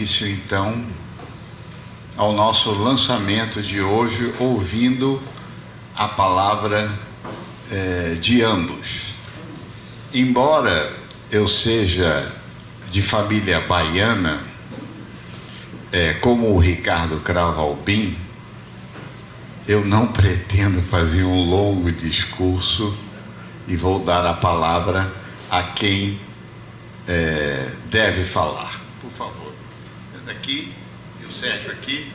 início, então, ao nosso lançamento de hoje, ouvindo a palavra de ambos. Embora eu seja de família baiana, como o Ricardo Cravo Albim, eu não pretendo fazer um longo discurso e vou dar a palavra a quem deve falar. Por favor. Esse aqui e o Sérgio aqui.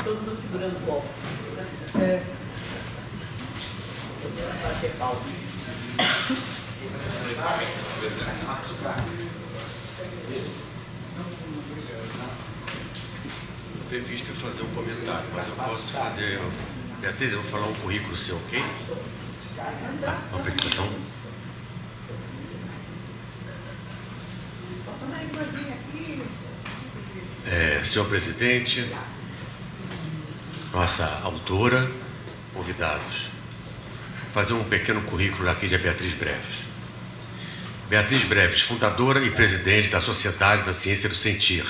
Todo mundo segurando o copo. Bater palma. Eu previsto fazer um comentário, mas eu posso fazer. Beatriz, eu vou falar um currículo seu, ok? Uma apresentação. Senhor presidente, nossa autora, convidados. Fazer um pequeno currículo aqui de Beatriz Breves. Beatriz Breves, fundadora e presidente da Sociedade da Ciência do Sentir,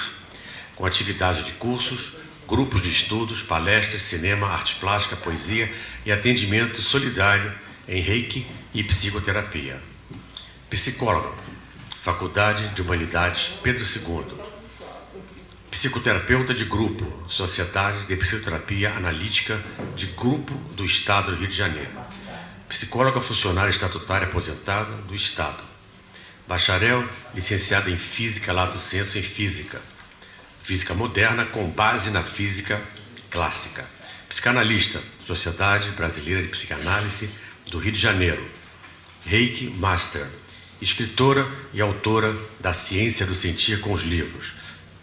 com atividade de cursos, grupos de estudos, palestras, cinema, arte plástica, poesia e atendimento solidário em Reiki e psicoterapia. Psicóloga, Faculdade de Humanidades Pedro II. Psicoterapeuta de grupo, Sociedade de Psicoterapia Analítica de Grupo do Estado do Rio de Janeiro. Psicóloga funcionária estatutária aposentada do Estado. Bacharel, licenciada em Física, lato sensu em Física. Física moderna com base na física clássica. Psicanalista, Sociedade Brasileira de Psicanálise do Rio de Janeiro. Reiki Master. Escritora e autora da Ciência do Sentir com os livros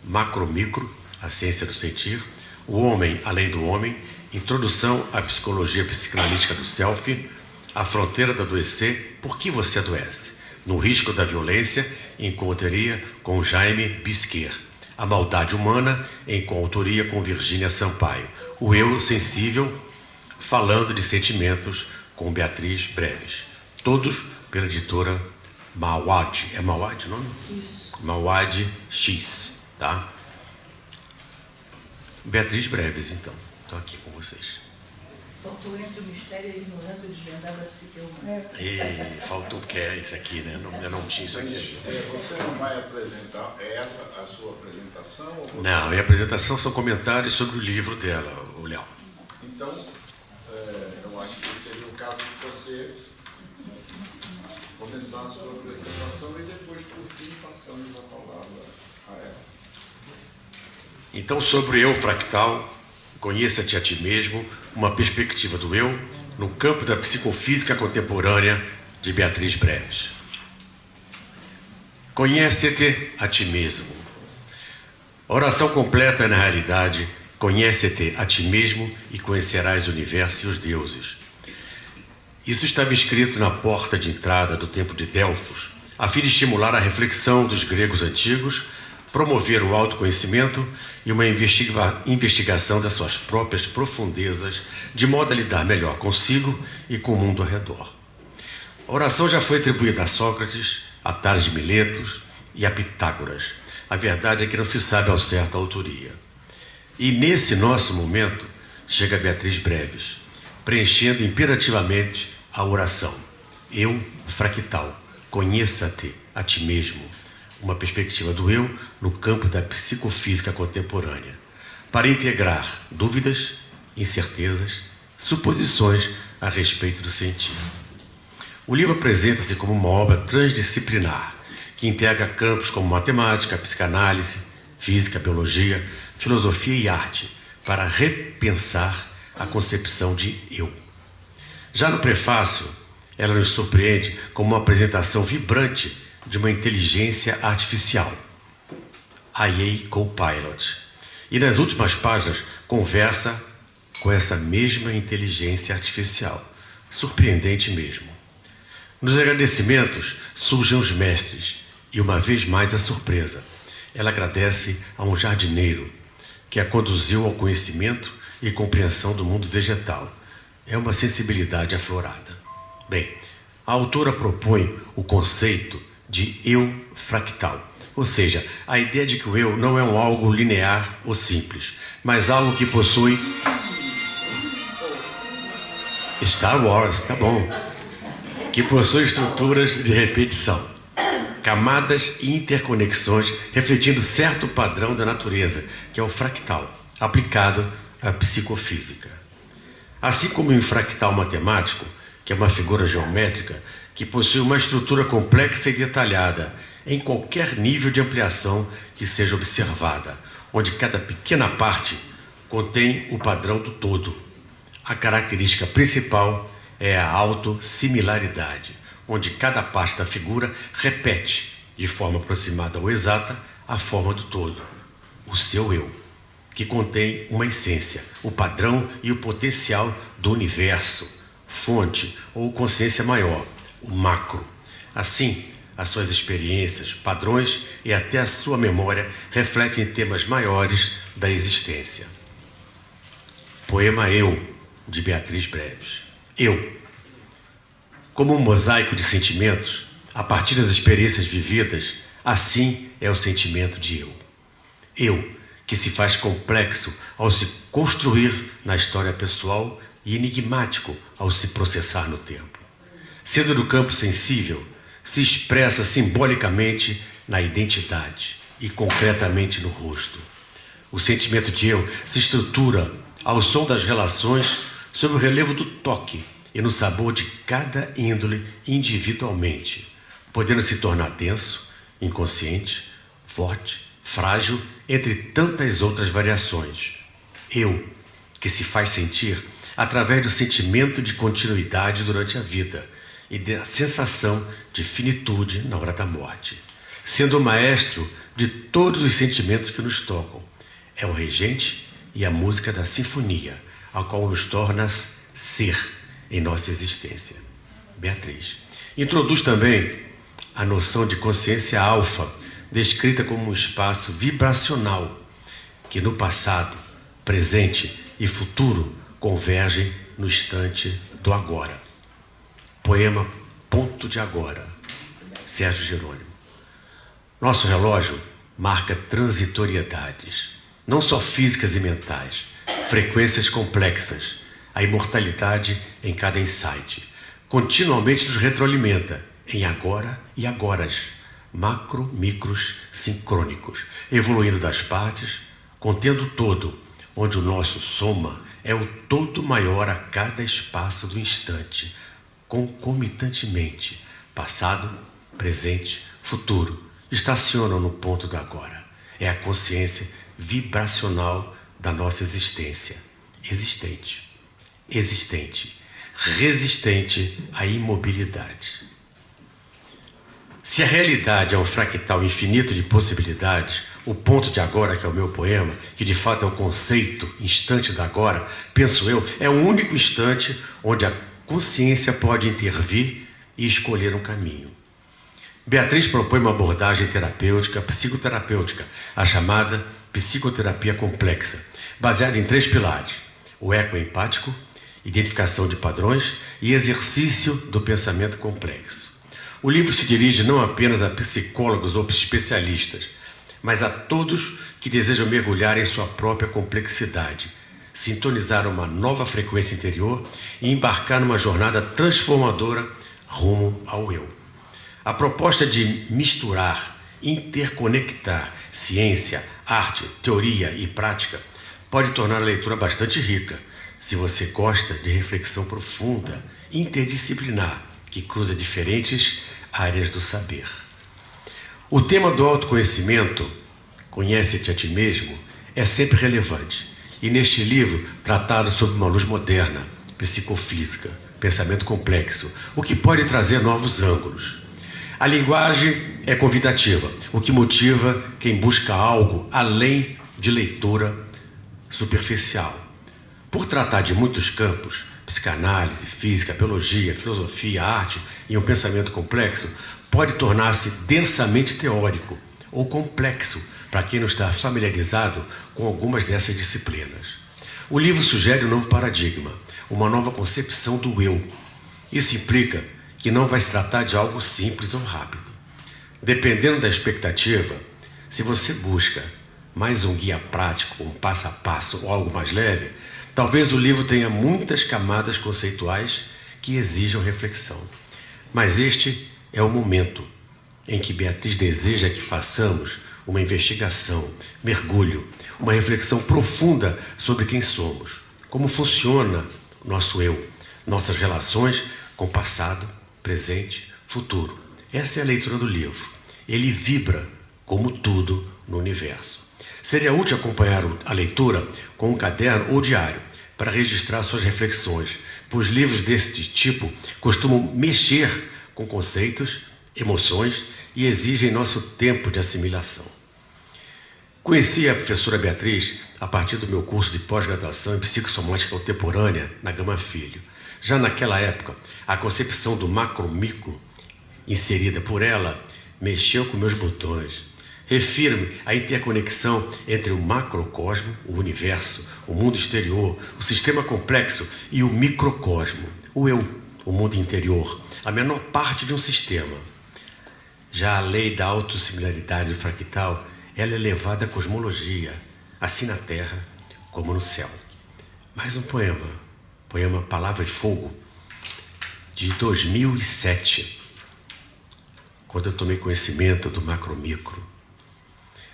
Macro Micro, a Ciência do Sentir, O Homem Além do Homem, Introdução à Psicologia Psicanalítica do Self, A Fronteira do Adoecer, Por que Você Adoece? No Risco da Violência, em coautoria com Jaime Bisquer. A Maldade Humana, em coautoria com Virgínia Sampaio. O Eu Sensível, falando de sentimentos, com Beatriz Breves. Todos pela editora Mawad. É Mawad o nome? Isso. Mawad X, tá? Beatriz Breves, então. Estou aqui com vocês. Faltou entre o mistério e a ignorância o desvendar da psique humana. Faltou o que é isso aqui, né? Eu não tinha isso aqui. Você não vai apresentar, essa a sua apresentação? Ou você... Não, minha apresentação são comentários sobre o livro dela, o Léo. Então, eu acho que seria o caso de você começar a sua apresentação e depois, por fim, passamos a palavra a ela. Então, sobre o eu fractal, conheça-te a ti mesmo, uma perspectiva do eu no campo da psicofísica contemporânea de Beatriz Breves. Conhece-te a ti mesmo. A oração completa é, na realidade, conhece-te a ti mesmo e conhecerás o universo e os deuses. Isso estava escrito na porta de entrada do templo de Delfos, a fim de estimular a reflexão dos gregos antigos, promover o autoconhecimento e uma investigação das suas próprias profundezas, de modo a lidar melhor consigo e com o mundo ao redor. A oração já foi atribuída a Sócrates, a Tales de Miletos e a Pitágoras. A verdade é que não se sabe ao certo a autoria. E nesse nosso momento chega Beatriz Breves, preenchendo imperativamente a oração. Eu fractal, conheça-te a ti mesmo. Uma perspectiva do eu no campo da psicofísica contemporânea, para integrar dúvidas, incertezas, suposições a respeito do sentir. O livro apresenta-se como uma obra transdisciplinar, que integra campos como matemática, psicanálise, física, biologia, filosofia e arte, para repensar a concepção de eu. Já no prefácio, ela nos surpreende com uma apresentação vibrante de uma inteligência artificial, IA Copilot, e nas últimas páginas conversa com essa mesma inteligência artificial. Surpreendente mesmo. Nos agradecimentos surgem os mestres e uma vez mais a surpresa. Ela agradece a um jardineiro que a conduziu ao conhecimento e compreensão do mundo vegetal, é uma sensibilidade aflorada. Bem, a autora propõe o conceito de eu fractal, ou seja, a ideia de que o eu não é um algo linear ou simples, mas algo que possui... Star Wars, tá bom. Que possui estruturas de repetição, camadas e interconexões, refletindo certo padrão da natureza, que é o fractal, aplicado à psicofísica. Assim como em fractal matemático, que é uma figura geométrica que possui uma estrutura complexa e detalhada em qualquer nível de ampliação que seja observada, onde cada pequena parte contém o padrão do todo. A característica principal é a autossimilaridade, onde cada parte da figura repete, de forma aproximada ou exata, a forma do todo, o seu eu, que contém uma essência, o padrão e o potencial do universo, fonte ou consciência maior, o macro. Assim, as suas experiências, padrões e até a sua memória refletem temas maiores da existência. Poema Eu, de Beatriz Breves. Eu, como um mosaico de sentimentos, a partir das experiências vividas, assim é o sentimento de eu. Eu, que se faz complexo ao se construir na história pessoal e enigmático ao se processar no tempo. Sendo do campo sensível, se expressa simbolicamente na identidade e concretamente no rosto. O sentimento de eu se estrutura ao som das relações sob o relevo do toque e no sabor de cada índole individualmente, podendo se tornar denso, inconsciente, forte, frágil, entre tantas outras variações. Eu, que se faz sentir através do sentimento de continuidade durante a vida e da sensação de finitude na hora da morte, sendo o maestro de todos os sentimentos que nos tocam. É o regente e a música da sinfonia, a qual nos torna ser em nossa existência. Beatriz. Introduz também a noção de consciência alfa, descrita como um espaço vibracional que no passado, presente e futuro convergem no instante do agora. Poema Ponto de Agora, Sérgio Jerônimo. Nosso relógio marca transitoriedades, não só físicas e mentais, frequências complexas, a imortalidade em cada insight. Continuamente nos retroalimenta em agora e agoras, macro, micros, sincrônicos, evoluindo das partes, contendo o todo, onde o nosso soma é o todo maior a cada espaço do instante, concomitantemente, passado, presente, futuro, estacionam no ponto do agora. É a consciência vibracional da nossa existência, existente, resistente à imobilidade. Se a realidade é um fractal infinito de possibilidades, o ponto de agora, que é o meu poema, que de fato é o conceito, instante da agora, penso eu, é o único instante onde a consciência pode intervir e escolher um caminho. Beatriz propõe uma abordagem terapêutica, psicoterapêutica, a chamada psicoterapia complexa, baseada em 3 pilares: o eco empático, identificação de padrões e exercício do pensamento complexo. O livro se dirige não apenas a psicólogos ou especialistas, mas a todos que desejam mergulhar em sua própria complexidade, sintonizar uma nova frequência interior e embarcar numa jornada transformadora rumo ao eu. A proposta de misturar, interconectar ciência, arte, teoria e prática pode tornar a leitura bastante rica, se você gosta de reflexão profunda, interdisciplinar, que cruza diferentes áreas do saber. O tema do autoconhecimento, conhece-te a ti mesmo, é sempre relevante. E neste livro, tratado sob uma luz moderna, psicofísica, pensamento complexo, o que pode trazer novos ângulos. A linguagem é convidativa, o que motiva quem busca algo além de leitura superficial. Por tratar de muitos campos, psicanálise, física, biologia, filosofia, arte e um pensamento complexo, pode tornar-se densamente teórico ou complexo para quem não está familiarizado com algumas dessas disciplinas. O livro sugere um novo paradigma, uma nova concepção do eu. Isso implica que não vai se tratar de algo simples ou rápido. Dependendo da expectativa, se você busca mais um guia prático, um passo a passo ou algo mais leve, talvez o livro tenha muitas camadas conceituais que exijam reflexão. Mas este é o momento em que Beatriz deseja que façamos uma investigação, mergulho, uma reflexão profunda sobre quem somos, como funciona nosso eu, nossas relações com passado, presente, futuro. Essa é a leitura do livro. Ele vibra como tudo no universo. Seria útil acompanhar a leitura com um caderno ou diário para registrar suas reflexões, pois livros desse tipo costumam mexer com conceitos, emoções e exigem nosso tempo de assimilação. Conheci a professora Beatriz a partir do meu curso de pós-graduação em psicossomática contemporânea na Gama Filho. Já naquela época, a concepção do macro-micro inserida por ela mexeu com meus botões. Refiro-me à interconexão entre o macrocosmo, o universo, o mundo exterior, o sistema complexo e o microcosmo, o eu, o mundo interior, a menor parte de um sistema. Já a lei da autossimilaridade do fractal, ela é levada à cosmologia, assim na Terra como no céu. Mais um poema Palavra e Fogo, de 2007, quando eu tomei conhecimento do macro-micro.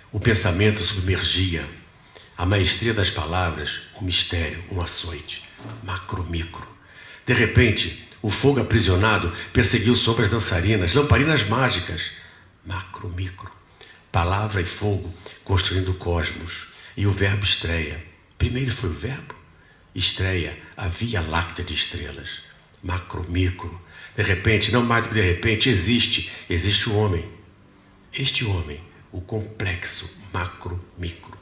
O pensamento submergia, a maestria das palavras, um mistério, um açoite, macro-micro. De repente, o fogo aprisionado perseguiu sombras dançarinas, lamparinas mágicas, macro-micro. Palavra e fogo construindo o cosmos. E o verbo estreia. Primeiro foi o verbo, estreia a Via Láctea de estrelas. Macro-micro. De repente, não mais do que de repente, existe o homem. Este homem, o complexo macro-micro.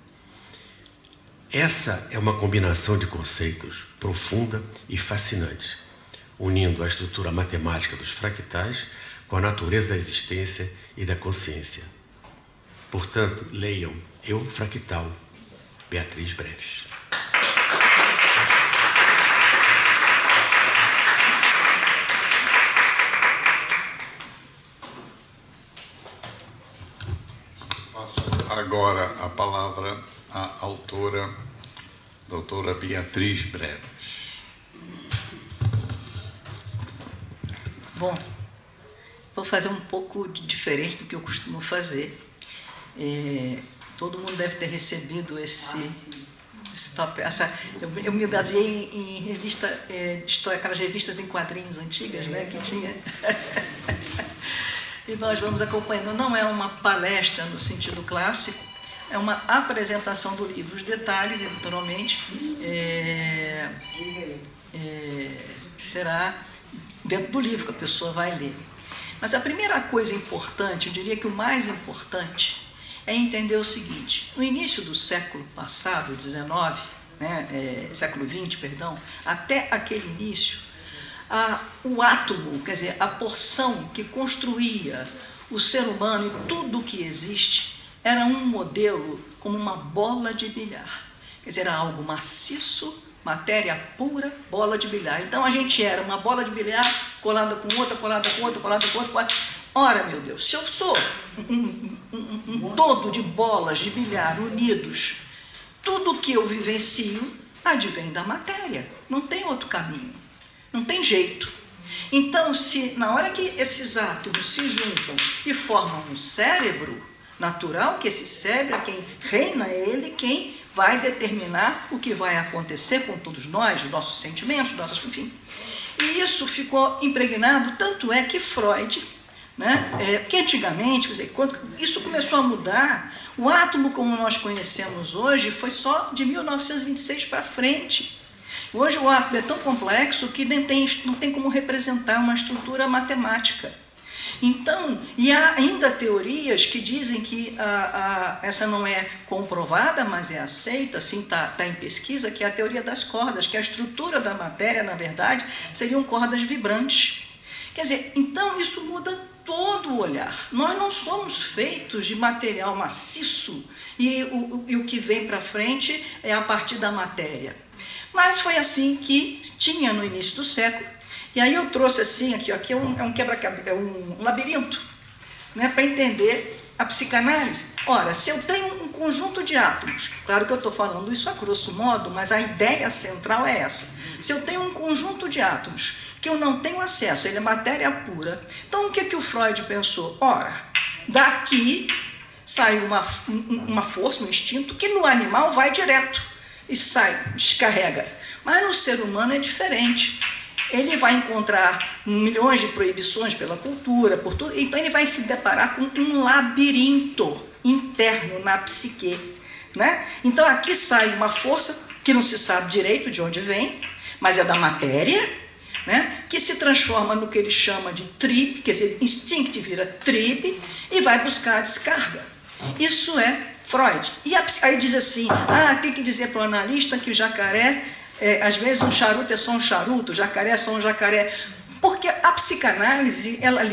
Essa é uma combinação de conceitos profunda e fascinante, unindo a estrutura matemática dos fractais com a natureza da existência e da consciência. Portanto, leiam Eu Fractal, Beatriz Breves. Passo agora a palavra à autora, doutora Beatriz Breves. Bom, vou fazer um pouco diferente do que eu costumo fazer. Todo mundo deve ter recebido esse papel. Eu me baseei em revista de história, aquelas revistas em quadrinhos antigas, né, que tinha. E nós vamos acompanhando. Não é uma palestra no sentido clássico, é uma apresentação do livro. Os detalhes, naturalmente, será dentro do livro que a pessoa vai ler. Mas a primeira coisa importante, eu diria que o mais importante, é entender o seguinte: no início do século passado, século XX, perdão, até aquele início, o átomo, quer dizer, a porção que construía o ser humano e tudo o que existe, era um modelo como uma bola de bilhar. Quer dizer, era algo maciço, matéria pura, bola de bilhar. Então a gente era uma bola de bilhar colada com outra, colada com outra, colada com outra. Ora, meu Deus, se eu sou um todo de bolas de bilhar unidos, tudo que eu vivencio advém da matéria. Não tem outro caminho. Não tem jeito. Então, se na hora que esses átomos se juntam e formam um cérebro, natural que esse cérebro, quem reina é ele, quem vai determinar o que vai acontecer com todos nós, os nossos sentimentos, enfim. E isso ficou impregnado, tanto é que Freud, porque antigamente, quer dizer, quando isso começou a mudar, o átomo como nós conhecemos hoje foi só de 1926 para frente. Hoje o átomo é tão complexo que não tem como representar uma estrutura matemática. Então, e há ainda teorias que dizem que essa não é comprovada, mas é aceita, assim está em pesquisa, que é a teoria das cordas, que a estrutura da matéria, na verdade, seriam cordas vibrantes. Quer dizer, então isso muda todo o olhar. Nós não somos feitos de material maciço e o que vem para frente é a partir da matéria. Mas foi assim que tinha no início do século. E aí eu trouxe assim, aqui é um quebra-cabeça, é um labirinto, né, para entender a psicanálise. Ora, se eu tenho um conjunto de átomos, claro que eu estou falando isso a grosso modo, mas a ideia central é essa. Se eu tenho um conjunto de átomos que eu não tenho acesso, ele é matéria pura, então o que o Freud pensou? Ora, daqui sai uma força, um instinto, que no animal vai direto e sai, descarrega. Mas no ser humano é diferente. Ele vai encontrar milhões de proibições pela cultura, por tudo, então ele vai se deparar com um labirinto interno na psique, né? Então aqui sai uma força que não se sabe direito de onde vem, mas é da matéria, né? Que se transforma no que ele chama de trip, quer dizer, instinct vira trip, e vai buscar a descarga. Isso é Freud. E aí diz assim, tem que dizer para o analista que o jacaré, às vezes um charuto é só um charuto, jacaré é só um jacaré. Porque a psicanálise, ela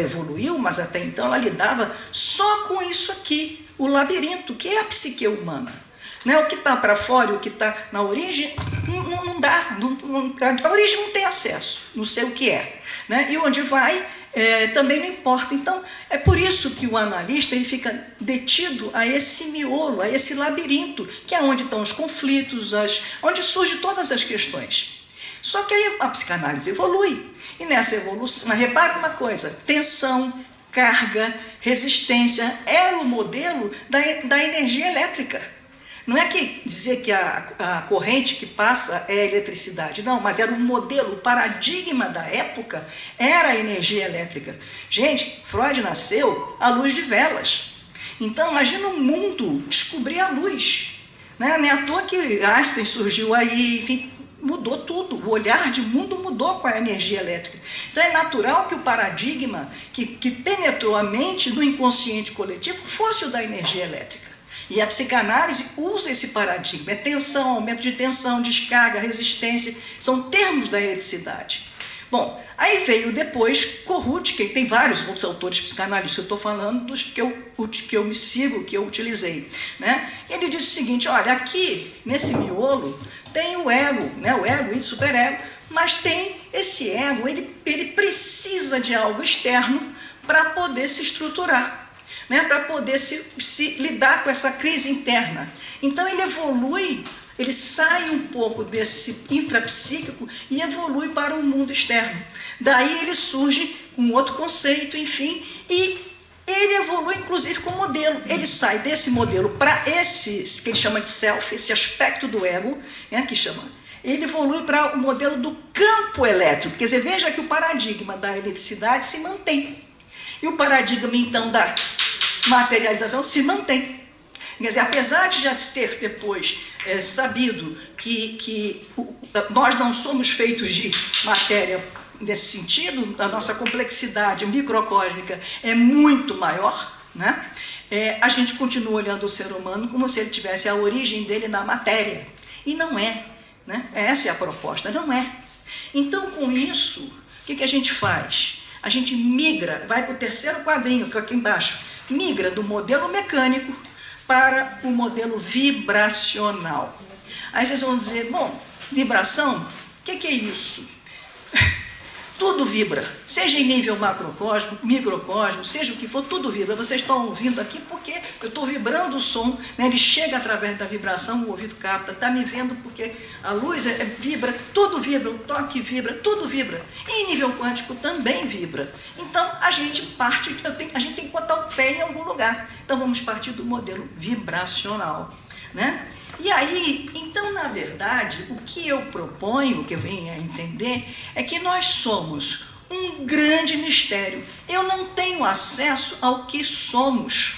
evoluiu, mas até então ela lidava só com isso aqui, o labirinto, que é a psique humana. Né? O que está para fora e o que está na origem, não dá, a origem não tem acesso, não sei o que é. Né? E onde vai, também não importa. Então, é por isso que o analista ele fica detido a esse miolo, a esse labirinto, que é onde estão os conflitos, onde surgem todas as questões. Só que aí a psicanálise evolui, e nessa evolução, repare uma coisa, tensão, carga, resistência, era o modelo da energia elétrica. Não é que dizer que a corrente que passa é a eletricidade, não, mas era um modelo, o paradigma da época era a energia elétrica. Gente, Freud nasceu à luz de velas. Então, imagina o mundo descobrir a luz. Né? Não é à toa que Einstein surgiu aí, enfim, mudou tudo. O olhar de mundo mudou com a energia elétrica. Então, é natural que o paradigma que penetrou a mente do inconsciente coletivo fosse o da energia elétrica. E a psicanálise usa esse paradigma, é tensão, aumento de tensão, descarga, resistência, são termos da eletricidade. Bom, aí veio depois Kohut, que tem vários outros autores psicanalistas, eu estou falando dos que eu me sigo, que eu utilizei. Né? Ele diz o seguinte, olha, aqui, nesse miolo, tem o ego, né? O ego e o superego, mas tem esse ego, ele precisa de algo externo para poder se estruturar. Né, para poder se lidar com essa crise interna. Então ele evolui, ele sai um pouco desse intrapsíquico e evolui para o mundo externo. Daí ele surge um outro conceito, enfim, e ele evolui inclusive com o modelo. Ele sai desse modelo para esse, que ele chama de self, esse aspecto do ego, né, que chama. Ele evolui para o modelo do campo elétrico. Quer dizer, veja que o paradigma da eletricidade se mantém. E o paradigma, então, da materialização se mantém. Quer dizer, apesar de já ter depois sabido que nós não somos feitos de matéria nesse sentido, a nossa complexidade microcósmica é muito maior, né? A gente continua olhando o ser humano como se ele tivesse a origem dele na matéria. E não é. Né? Essa é a proposta, não é. Então, com isso, o que a gente faz? A gente migra, vai para o terceiro quadrinho, que é aqui embaixo, migra do modelo mecânico para o modelo vibracional. Aí vocês vão dizer, bom, vibração, o que é isso? Tudo vibra, seja em nível macrocósmico, microcósmico, seja o que for, tudo vibra. Vocês estão ouvindo aqui porque eu estou vibrando o som, né? Ele chega através da vibração, o ouvido capta, está me vendo porque a luz vibra, tudo vibra, o toque vibra, tudo vibra. E em nível quântico também vibra. Então a gente parte, a gente tem que botar o pé em algum lugar. Então vamos partir do modelo vibracional, né? E aí, então, na verdade, o que eu proponho, o que eu venho a entender, é que nós somos um grande mistério. Eu não tenho acesso ao que somos,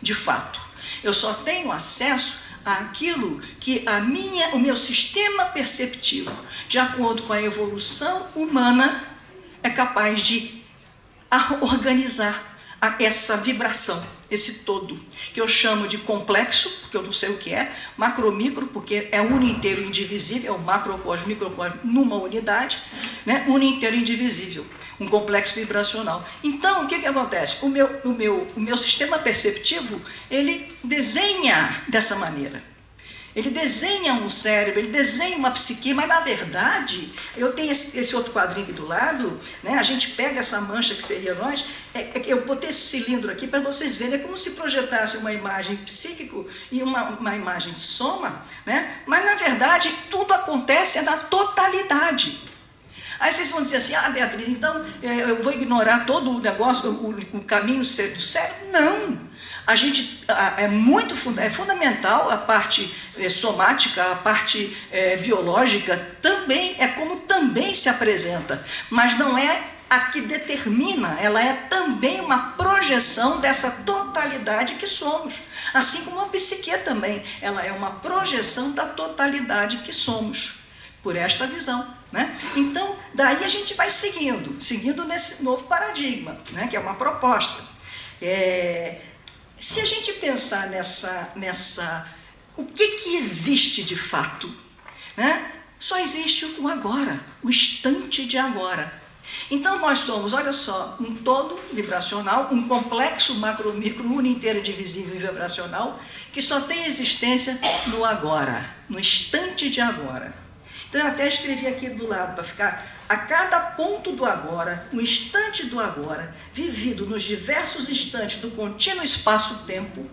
de fato. Eu só tenho acesso àquilo que o meu sistema perceptivo, de acordo com a evolução humana, é capaz de organizar essa vibração, esse todo, que eu chamo de complexo, porque eu não sei o que é, macro-micro, porque é uno inteiro indivisível, é o macrocosmo, microcosmo numa unidade, né? Uno inteiro indivisível. um complexo vibracional. Então, o que acontece? O meu sistema perceptivo, ele desenha dessa maneira. Ele desenha um cérebro, ele desenha uma psique, mas na verdade, eu tenho esse outro quadrinho aqui do lado, né? A gente pega essa mancha que seria nós, eu botei esse cilindro aqui para vocês verem, é como se projetasse uma imagem psíquica e uma imagem de soma, né? Mas na verdade, tudo acontece na totalidade. Aí vocês vão dizer assim, Beatriz, então eu vou ignorar todo o negócio, o caminho do cérebro? Não! É fundamental a parte somática, a parte biológica, também é como também se apresenta, mas não é a que determina, ela é também uma projeção dessa totalidade que somos. Assim como a psique também, ela é uma projeção da totalidade que somos, por esta visão, né? Então, daí a gente vai seguindo nesse novo paradigma, né? Que é uma proposta. Se a gente pensar o que existe de fato, né? Só existe o agora, o instante de agora. Então nós somos, olha só, um todo vibracional, um complexo macro-micro uninteiro divisível e vibracional, que só tem existência no agora, no instante de agora. Então eu até escrevi aqui do lado para ficar... A cada ponto do agora, o instante do agora, vivido nos diversos instantes do contínuo espaço-tempo,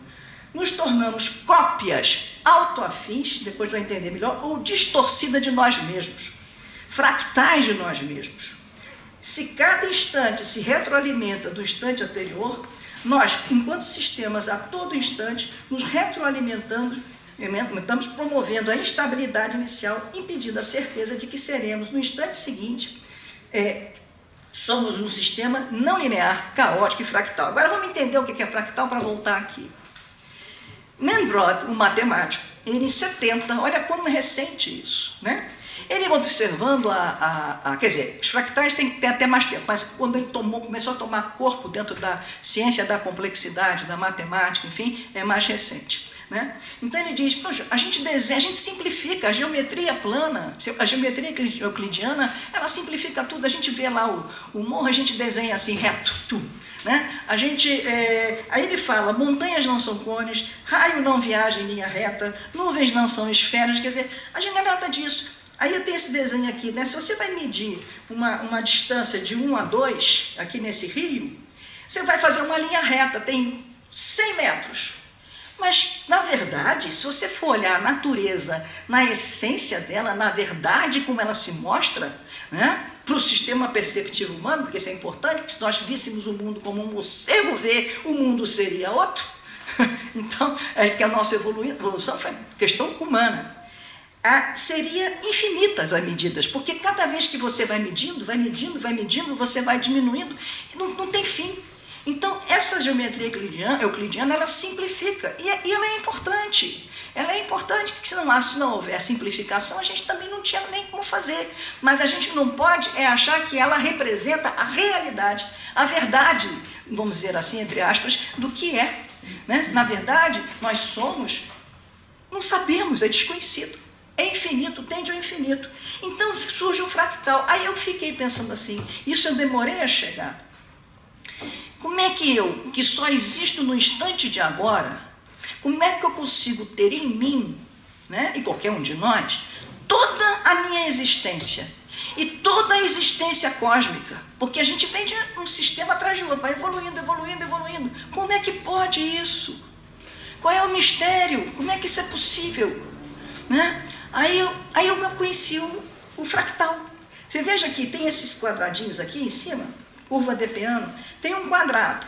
nos tornamos cópias autoafins, depois vai entender melhor, ou distorcidas de nós mesmos, fractais de nós mesmos. Se cada instante se retroalimenta do instante anterior, nós, enquanto sistemas, a todo instante, nos retroalimentamos, estamos promovendo a instabilidade inicial, impedindo a certeza de que seremos, no instante seguinte, somos um sistema não linear, caótico e fractal. Agora vamos entender o que é fractal para voltar aqui. Manbrod, um matemático, ele em 70, olha como é recente isso, né? Ele observando quer dizer, os fractais têm até mais tempo, mas quando ele começou a tomar corpo dentro da ciência da complexidade, da matemática, enfim, é mais recente. Né? Então ele diz, poxa, a gente desenha, a gente simplifica, a geometria plana, a geometria euclidiana, ela simplifica tudo, a gente vê lá o morro, a gente desenha assim, reto, tudo. Né? Aí ele fala, montanhas não são cones, raio não viaja em linha reta, nuvens não são esferas, quer dizer, a gente não é nada disso. Aí eu tenho esse desenho aqui, né? Se você vai medir uma distância de 1 a 2, aqui nesse rio, você vai fazer uma linha reta, tem 100 metros. Mas, na verdade, se você for olhar a natureza, na essência dela, na verdade como ela se mostra, né, para o sistema perceptivo humano, porque isso é importante, porque se nós víssemos o mundo como um morcego vê, o mundo seria outro. Então, que a nossa evolução foi questão humana. Seria infinitas as medidas, porque cada vez que você vai medindo, você vai diminuindo, não tem fim. Então, essa geometria euclidiana, ela simplifica, e ela é importante. Ela é importante porque se não houver simplificação, a gente também não tinha nem como fazer. Mas a gente não pode achar que ela representa a realidade, a verdade, vamos dizer assim, entre aspas, do que é. Né? Na verdade, nós somos, não sabemos, é desconhecido. É infinito, tende ao infinito. Então surge o fractal. Aí eu fiquei pensando assim, isso eu demorei a chegar. Como é que eu, que só existo no instante de agora, como é que eu consigo ter em mim, né, e qualquer um de nós, toda a minha existência e toda a existência cósmica? Porque a gente vem de um sistema atrás de outro, vai evoluindo, evoluindo, evoluindo. Como é que pode isso? Qual é o mistério? Como é que isso é possível? Né? Aí eu conheci o fractal. Você veja que tem esses quadradinhos aqui em cima, curva de piano, tem um quadrado.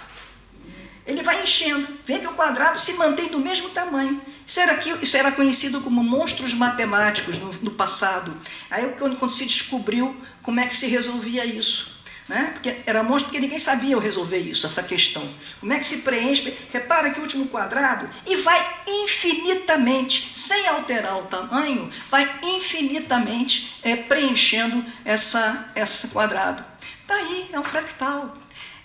Ele vai enchendo, vê que o quadrado se mantém do mesmo tamanho. Isso era conhecido como monstros matemáticos no passado. Aí quando se descobriu como é que se resolvia isso. Né? Porque era monstro porque ninguém sabia resolver isso, essa questão. Como é que se preenche? Repara que o último quadrado, e vai infinitamente, sem alterar o tamanho, vai infinitamente preenchendo esse quadrado. Daí é um fractal.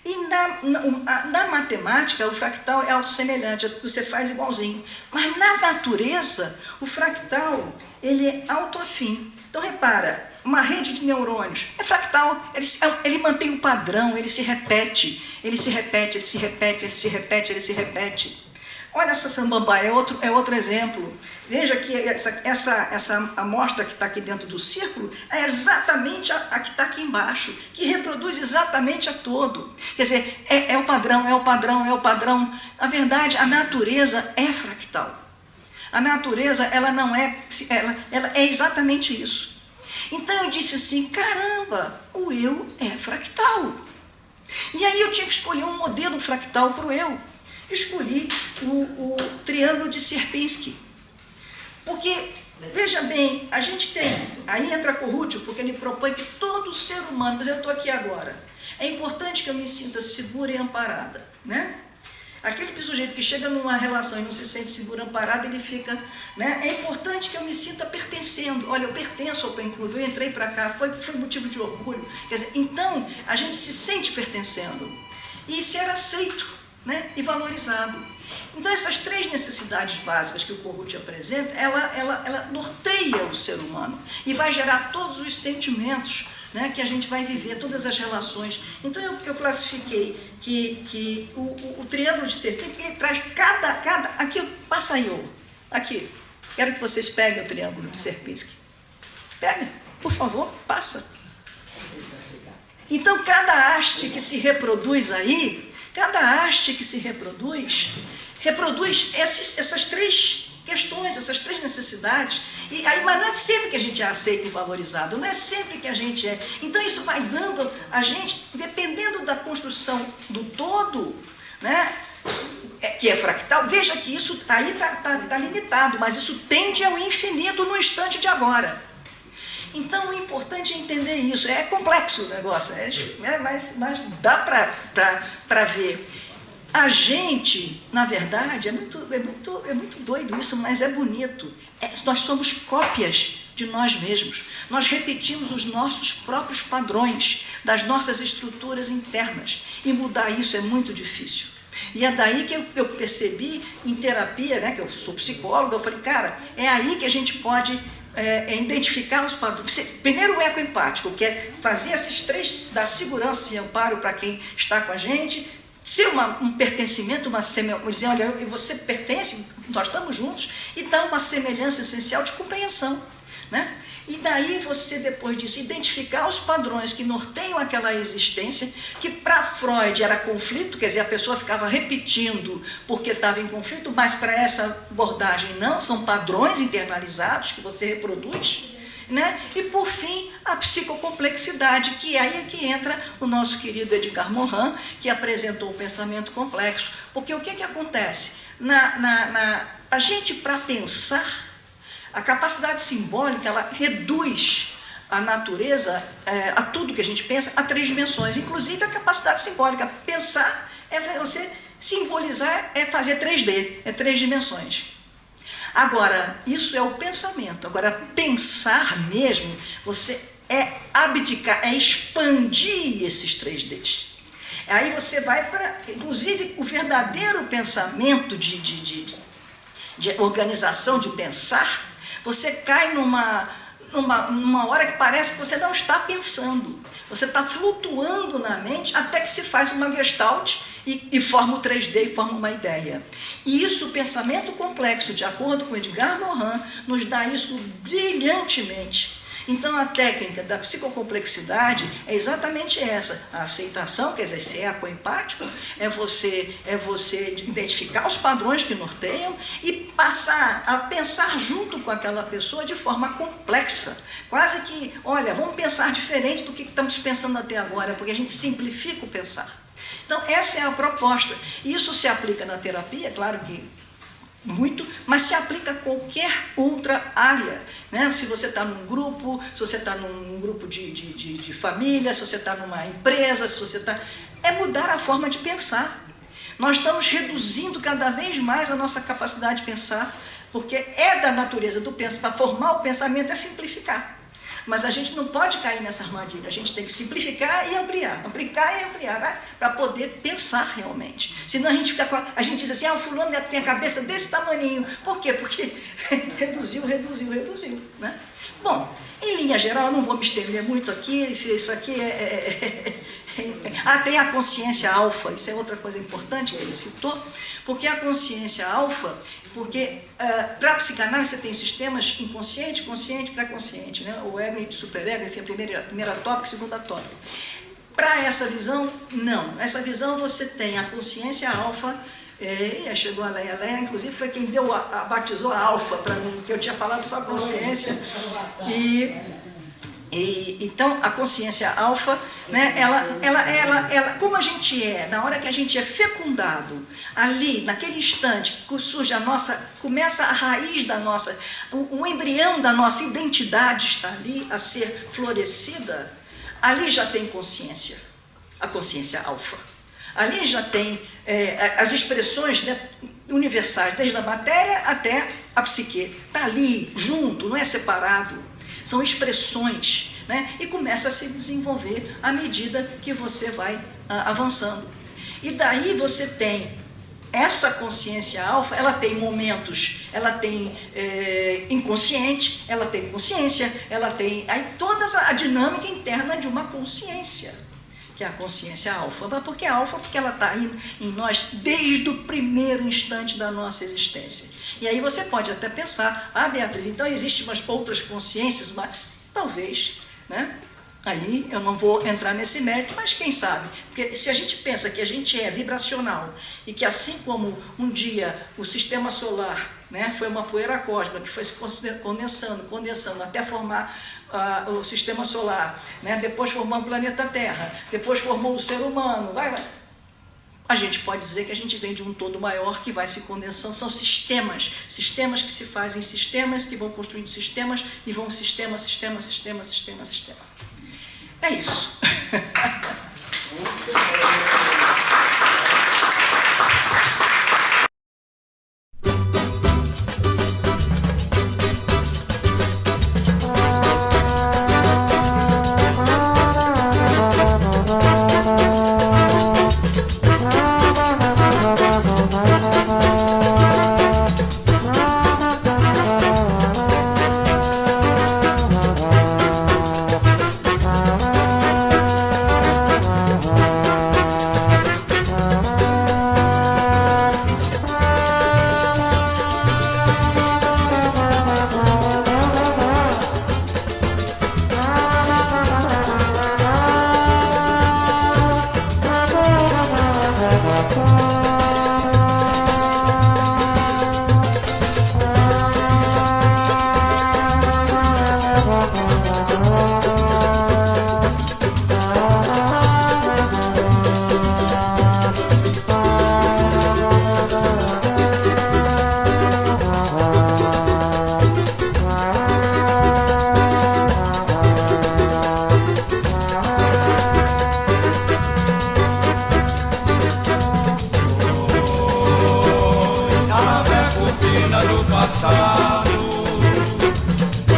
E na matemática, o fractal é autossemelhante, você faz igualzinho. Mas na natureza, o fractal ele é autoafim. Então repara, uma rede de neurônios. É fractal, ele mantém o padrão, ele se repete, ele se repete, ele se repete, ele se repete, ele se repete. Olha essa samambaia, é outro exemplo. Veja que essa amostra que está aqui dentro do círculo é exatamente a que está aqui embaixo, que reproduz exatamente a todo. Quer dizer, é o padrão, é o padrão, é o padrão. Na verdade, a natureza é fractal. A natureza, ela não é, ela é exatamente isso. Então eu disse assim, caramba, o eu é fractal. E aí eu tinha que escolher um modelo fractal para o eu. Escolhi o triângulo de Sierpinski. Porque, veja bem, a gente tem, aí entra Corrútil, porque ele propõe que todo ser humano, mas eu estou aqui agora, é importante que eu me sinta segura e amparada, né? Aquele sujeito que chega numa relação e não se sente seguro, amparado, ele fica, né? É importante que eu me sinta pertencendo. Olha, eu pertenço ao Pen Clube, eu entrei para cá, foi motivo de orgulho. Quer dizer, então, a gente se sente pertencendo e ser aceito, né? E valorizado. Então, essas três necessidades básicas que o Corrútil apresenta, ela norteia o ser humano e vai gerar todos os sentimentos, né, que a gente vai viver, todas as relações. Então eu classifiquei que o triângulo de Sierpinski, ele traz cada aqui, passa aí, aqui, quero que vocês peguem o triângulo de Sierpinski. Pega, por favor, passa. Então cada haste que se reproduz aí, cada haste que se reproduz essas três questões, essas três necessidades. E aí, mas não é sempre que a gente é aceito e valorizado, não é sempre que a gente é. Então isso vai dando a gente, dependendo da construção do todo, né, que é fractal, veja que isso aí está limitado, mas isso tende ao infinito no instante de agora. Então o importante é entender isso. É complexo o negócio, mas dá para ver. A gente, na verdade, é muito doido isso, mas é bonito. Nós somos cópias de nós mesmos. Nós repetimos os nossos próprios padrões, das nossas estruturas internas. E mudar isso é muito difícil. E é daí que eu percebi em terapia, né, que eu sou psicóloga, eu falei, cara, é aí que a gente pode identificar os padrões. Primeiro o ecoempático, que é fazer esses três, dar segurança e amparo para quem está com a gente, ser um pertencimento, dizer, olha, você pertence, nós estamos juntos, e dá uma semelhança essencial de compreensão, né? E daí você, depois disso, identificar os padrões que norteiam aquela existência, que para Freud era conflito, quer dizer, a pessoa ficava repetindo porque estava em conflito, mas para essa abordagem não, são padrões internalizados que você reproduz, né? E por fim a psicocomplexidade, que aí é que entra o nosso querido Edgar Morin, que apresentou o pensamento complexo. Porque o que acontece? A gente, para pensar, a capacidade simbólica, ela reduz a natureza, a tudo que a gente pensa, a três dimensões, inclusive a capacidade simbólica. Pensar é você simbolizar, é fazer 3D, é três dimensões. Agora, isso é o pensamento. Agora, pensar mesmo, você abdicar, expandir esses 3Ds. Aí você vai para, inclusive, o verdadeiro pensamento de organização, de pensar, você cai numa hora que parece que você não está pensando. Você está flutuando na mente até que se faz uma gestalt e forma o 3D e forma uma ideia. E isso, o pensamento complexo, de acordo com Edgar Morin, nos dá isso brilhantemente. Então a técnica da psicocomplexidade é exatamente essa, a aceitação, quer dizer, ser ecoempático, é você identificar os padrões que norteiam e passar a pensar junto com aquela pessoa de forma complexa. Quase que, olha, vamos pensar diferente do que estamos pensando até agora, porque a gente simplifica o pensar. Então, essa é a proposta. Isso se aplica na terapia, claro que muito, mas se aplica a qualquer outra área, né? Se você está num grupo, se você está num grupo de família, se você está numa empresa, se você está... É mudar a forma de pensar. Nós estamos reduzindo cada vez mais a nossa capacidade de pensar, porque é da natureza do pensamento, para formar o pensamento é simplificar. Mas a gente não pode cair nessa armadilha, a gente tem que simplificar e ampliar, para poder pensar realmente. Senão a gente fica a gente diz assim, o fulano tem a cabeça desse tamaninho. Por quê? Porque reduziu, né? Bom, em linha geral, eu não vou me estender muito aqui, isso aqui tem a consciência alfa, isso é outra coisa importante que ele citou, porque a consciência alfa, porque para a psicanálise você tem sistemas inconsciente, consciente, pré-consciente, né? O ego e superego, enfim, a primeira tópica, a segunda tópica. Para essa visão, não. Essa visão você tem a consciência alfa, chegou a Leia, inclusive foi quem batizou a alfa para mim, que eu tinha falado só consciência. Então, a consciência alfa, né, ela, como a gente na hora que a gente é fecundado, ali, naquele instante, surge começa a raiz da nossa, o embrião da nossa identidade está ali a ser florescida, ali já tem consciência, a consciência alfa. Ali já tem as expressões, né, universais, desde a matéria até a psique. Está ali, junto, não é separado. São expressões, né? E começa a se desenvolver à medida que você vai avançando. E daí você tem essa consciência alfa, ela tem momentos, ela tem inconsciente, ela tem consciência, ela tem aí toda a dinâmica interna de uma consciência, que é a consciência alfa. Por que alfa? Porque ela está em nós desde o primeiro instante da nossa existência. E aí você pode até pensar, Beatriz, então existem umas outras consciências, mas talvez, né? Aí eu não vou entrar nesse mérito, mas quem sabe? Porque se a gente pensa que a gente é vibracional e que assim como um dia o sistema solar, né, foi uma poeira cósmica que foi se condensando até formar o sistema solar, né, depois formou o planeta Terra, depois formou o ser humano, vai. A gente pode dizer que a gente vem de um todo maior que vai se condensando, são sistemas que se fazem sistemas, que vão construindo sistemas e vão sistema. É isso.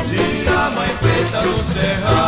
Gira a mãe preta no cerrado.